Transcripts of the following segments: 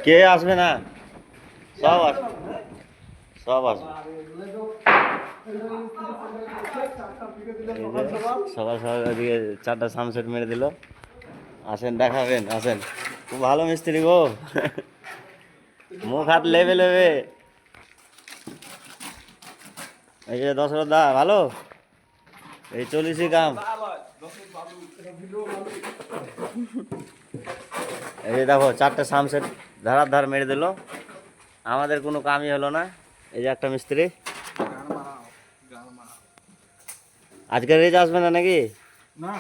কে আসবে না? সব আসবে, সব আসবে। সকাল সকাল ওদিকে 4টা সানসেট মেরে দিল। আসেন দেখাবেন, আসেন। খুব ভালো মিস্ত্রি গো। মুখ হাত লেবে লেবে। এই যে দশরথ দা ভালো, এই চল্লিশই কাম। এই যে দেখো 4টে সানসেট ধারার ধার মেরে দিল, আমাদের কোনো কামই হলো না। এই যে একটা মিস্ত্রি। আজকে রেজ আসবে না নাকি? না,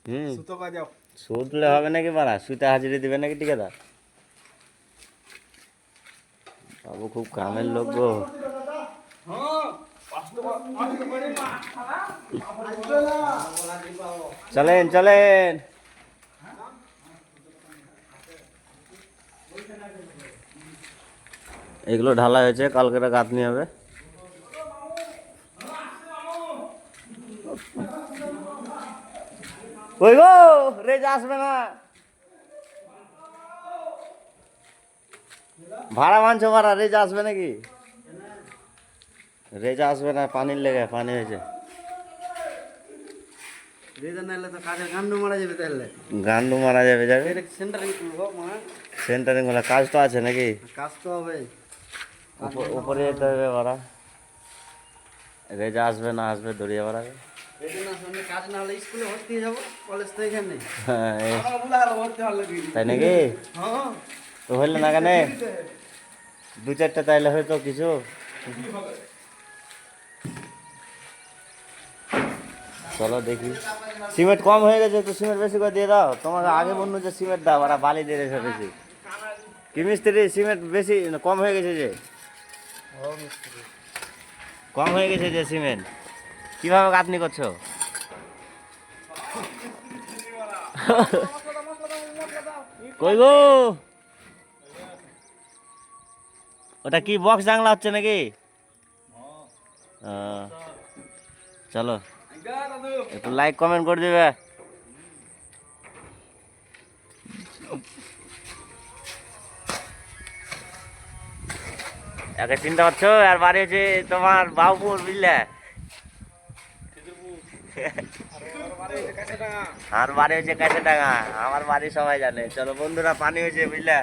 হুম, সুতো বাজাও। শুধলে হবে নাকি মারা, শুতে হাজিরি দিবে নাকি ঠিকাদার? বাবু খুব কামের লোক গো। চলেন চলেন। এগুলো ঢালা হয়েছে, কালকে গাঁথনি হবে। ওই গো, রেজ আসবে না। ভাড়া মানছো ভাড়া, রেজ আসবে নাকি? রেজ আসবে না, পানির লেগে, পানি হয়েছে। গান্ডু মারা যাবে, যাবে সেন্টারিং হলে কাজ তো আছে নাকি? কাজ তো হবে। উপরে যেতে হবে ভাড়া। রেজ আসবে না আসবে দড়িয়ে বেড়াবে। কাজ না হলে স্কুলে ভর্তি হয়ে যাবো, কলেজ তো এখানে নেই। হ্যাঁ, ভর্তি হওয়ার লাগে। তাই নাকি? হ্যাঁ, তো হইলে না কেন? 2-4টা তাইলে হয়তো কিছু। চলো দেখি। সিমেন্ট কম হয়ে গেছে, তো সিমেন্ট বেশি করে দিয়ে দাও। তোমাকে আগে বললো যে সিমেন্ট দাও, ওরা বালি দিয়ে রেখে বেশি। কি মিস্ত্রি, সিমেন্ট বেশি কম হয়ে গেছে যে? কম হয়ে গেছে যে সিমেন্ট, কিভাবে গাঁথনি করছো? কই গো, ওটা কি বক্স জাংলা হচ্ছে নাকি? চলো একটু লাইক কমেন্ট করে দিবে। একে চিন্তা করছো, আর বাড়ি হচ্ছে তোমার বাবুপুর, বুঝলে? আর বাড়ি হচ্ছে কাছে ডাঙা, আমার বাড়ি সবাই জানে। চলো বন্ধুরা, পানি হয়েছে বুঝলে।